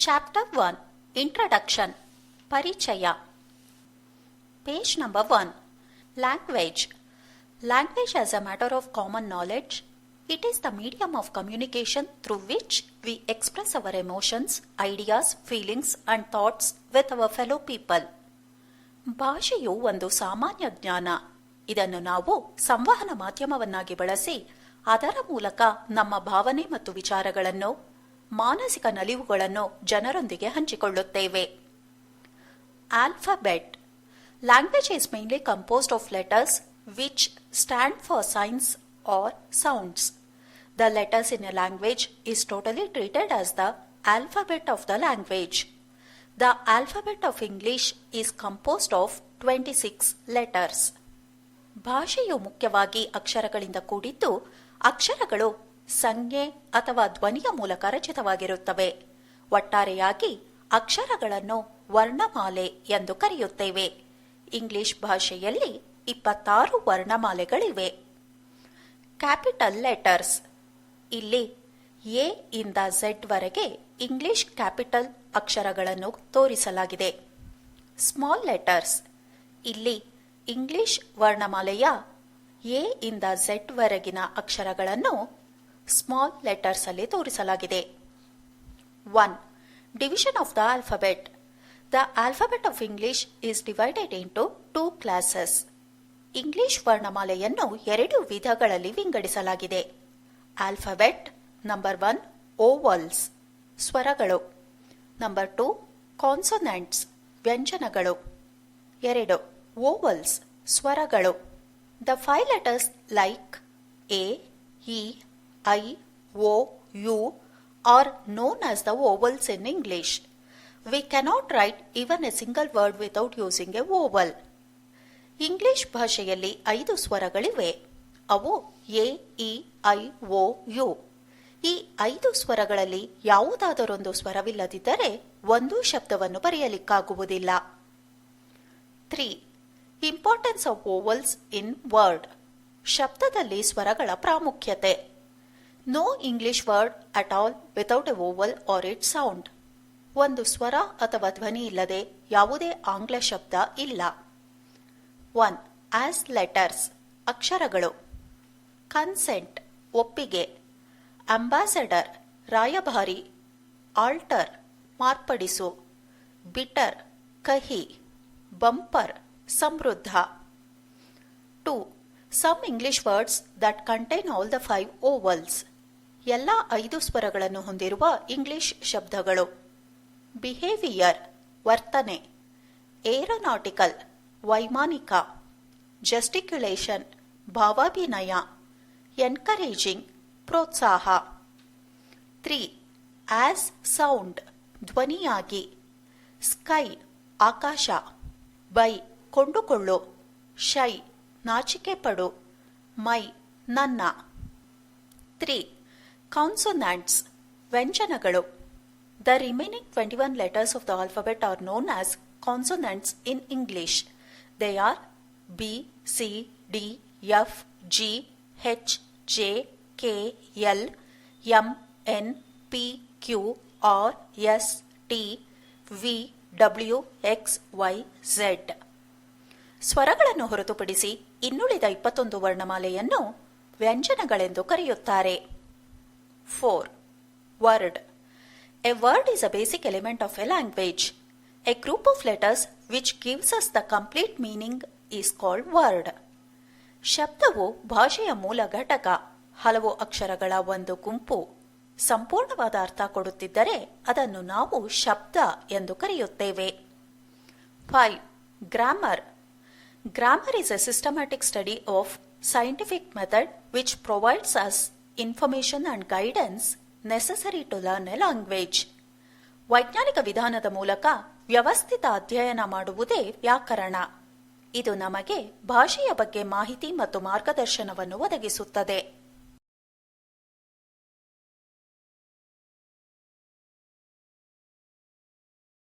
Chapter 1 Introduction Parichaya Page number 1 Language Language as a matter of common knowledge. It is the medium of communication through which we express our emotions, ideas, feelings and thoughts with our fellow people. ಭಾಷೆಯು ಒಂದು ಸಾಮಾನ್ಯ ಜ್ಞಾನ. ಇದನ್ನು ನಾವು ಸಂವಹನ ಮಾಧ್ಯಮವನ್ನಾಗಿ ಬಳಸಿ ಅದರ ಮೂಲಕ ನಮ್ಮ ಭಾವನೆ ಮತ್ತು ವಿಚಾರಗಳನ್ನು, ಮಾನಸಿಕ ನಲಿವುಗಳನ್ನು ಜನರೊಂದಿಗೆ ಹಂಚಿಕೊಳ್ಳುತ್ತೇವೆ. Alphabet Language is mainly composed of letters which stand for signs or sounds. The letters in a language is totally treated as the alphabet of the language. The alphabet of English is composed of 26 letters. ಭಾಷೆಯು ಮುಖ್ಯವಾಗಿ ಅಕ್ಷರಗಳಿಂದ ಕೂಡಿದ್ದು, ಅಕ್ಷರಗಳು ಸಂಜ್ಞೆ ಅಥವಾ ಧ್ವನಿಯ ಮೂಲಕ ರಚಿತವಾಗಿರುತ್ತವೆ. ಒಟ್ಟಾರೆಯಾಗಿ ಅಕ್ಷರಗಳನ್ನು ವರ್ಣಮಾಲೆ ಎಂದು ಕರೆಯುತ್ತೇವೆ. ಇಂಗ್ಲಿಷ್ ಭಾಷೆಯಲ್ಲಿ 26 ವರ್ಣಮಾಲೆಗಳಿವೆ. ಕ್ಯಾಪಿಟಲ್ ಲೆಟರ್ಸ್ ಇಲ್ಲಿ ಎ ಇಂದ ಝೆಡ್ ವರೆಗೆ ಇಂಗ್ಲಿಷ್ ಕ್ಯಾಪಿಟಲ್ ಅಕ್ಷರಗಳನ್ನು ತೋರಿಸಲಾಗಿದೆ. ಸ್ಮಾಲ್ ಲೆಟರ್ಸ್ ಇಲ್ಲಿ ಇಂಗ್ಲಿಷ್ ವರ್ಣಮಾಲೆಯ ಎ ಇಂದ ಝೆಡ್ ವರೆಗಿನ ಅಕ್ಷರಗಳನ್ನು ಸ್ಮಾಲ್ ಲೆಟರ್ಸ್ ಅಲ್ಲಿ ತೋರಿಸಲಾಗಿದೆ. 1. Division of the alphabet. The alphabet of English is divided into 2 classes. English ವರ್ಣಮಾಲೆಯನ್ನು 2 ವಿಧಗಳಲ್ಲಿ ವಿಂಗಡಿಸಲಾಗಿದೆ. ಆಲ್ಫಾಬೆಟ್ ನಂಬರ್ 1 ಓವಲ್ಸ್ ಸ್ವರಗಳು, ನಂಬರ್ 2 ಕಾನ್ಸೊನೆಂಟ್ಸ್ ವ್ಯಂಜನಗಳು. 2 ಓವಲ್ಸ್ ಸ್ವರಗಳು. The 5 letters like A, E, I, O, U are known as the vowels in English. We cannot write even a single word without using a vowel. English ಭಾಷೆಯಲ್ಲಿ 5 ಸ್ವರಗಳಿವೆ. ಅವು A, E, I, O, U. ಈ 5 ಸ್ವರಗಳಲ್ಲಿ ಯಾವುದಾದರೊಂದು ಸ್ವರವಿಲ್ಲದಿದ್ದರೆ ಒಂದೂ ಶಬ್ದವನ್ನು ಬರೆಯಲಿಕ್ಕಾಗುವುದಿಲ್ಲ. 3. Importance of vowels in word. ಶಬ್ದದಲ್ಲಿ ಸ್ವರಗಳ ಪ್ರಾಮುಖ್ಯತೆ. No English word at all without a vowel or it sound. ಒಂದು ಸ್ವರ ಅಥವಾ ಧ್ವನಿ ಇಲ್ಲದೆ ಯಾವುದೇ ಆಂಗ್ಲ ಶಬ್ದ ಇಲ್ಲ. 1. ಆಸ್ ಲೆಟರ್ಸ್ ಅಕ್ಷರಗಳು. ಕನ್ಸೆಂಟ್ ಒಪ್ಪಿಗೆ. ಅಂಬಾಸಡರ್ ರಾಯಭಾರಿ. ಆಲ್ಟರ್ ಮಾರ್ಪಡಿಸು. ಬಿಟರ್ ಕಹಿ. ಬಂಪರ್ ಸಮೃದ್ಧ. 2. Some English words that contain all the 5 vowels. ಎಲ್ಲ 5 ಸ್ವರಗಳನ್ನು ಹೊಂದಿರುವ ಇಂಗ್ಲಿಷ್ ಶಬ್ದಗಳು. ಬಿಹೇವಿಯರ್ ವರ್ತನೆ. ಏರೋನಾಟಿಕಲ್ ವೈಮಾನಿಕ. ಜಸ್ಟಿಕ್ಯುಲೇಷನ್ ಭಾವಾಭಿನಯ. ಎನ್ಕರೇಜಿಂಗ್ ಪ್ರೋತ್ಸಾಹ. 3. ಆಸ್ ಸೌಂಡ್ ಧ್ವನಿಯಾಗಿ. ಸ್ಕೈ ಆಕಾಶ. ಬೈ ಕೊಂಡುಕೊಳ್ಳು. ಶೈ ನಾಚಿಕೆ ಪಡು. ಮೈ ನನ್ನ. 3. ಕಾನ್ಸೊನಾಂಟ್ಸ್ ವ್ಯಂಜನಗಳು. The remaining 21 letters of the alphabet are known as consonants in English. They are B, C, D, F, G, H, J, K, L, M, N, P, Q, R, S, T, V, W, X, Y, Z. ಸ್ವರಗಳನ್ನು ಹೊರತುಪಡಿಸಿ ಇನ್ನುಳಿದ 21 ವರ್ಣಮಾಲೆಯನ್ನು ವ್ಯಂಜನಗಳೆಂದು ಕರೆಯುತ್ತಾರೆ. 4. Word. A word is a basic element of a language. A group of letters which gives us the complete meaning is called word. ಶಬ್ದವು ಭಾಷೆಯ ಮೂಲ ಘಟಕ. ಹಲವು ಅಕ್ಷರಗಳ ಒಂದು ಗುಂಪು ಸಂಪೂರ್ಣವಾದ ಅರ್ಥ ಕೊಡುತ್ತಿದ್ದರೆ ಅದನ್ನು ನಾವು ಶಬ್ದ ಎಂದು ಕರೆಯುತ್ತೇವೆ. 5. Grammar. Grammar is a systematic study of scientific method which provides us information and guidance necessary to learn a language. ವೈಜ್ಞಾನಿಕ ವಿಧಾನದ ಮೂಲಕ ವ್ಯವಸ್ಥಿತ ಅಧ್ಯಯನ ಮಾಡುವುದೇ ವ್ಯಾಕರಣ. ಇದು ನಮಗೆ ಭಾಷೆಯ ಬಗ್ಗೆ ಮಾಹಿತಿ ಮತ್ತು ಮಾರ್ಗದರ್ಶನವನ್ನು ಒದಗಿಸುತ್ತದೆ.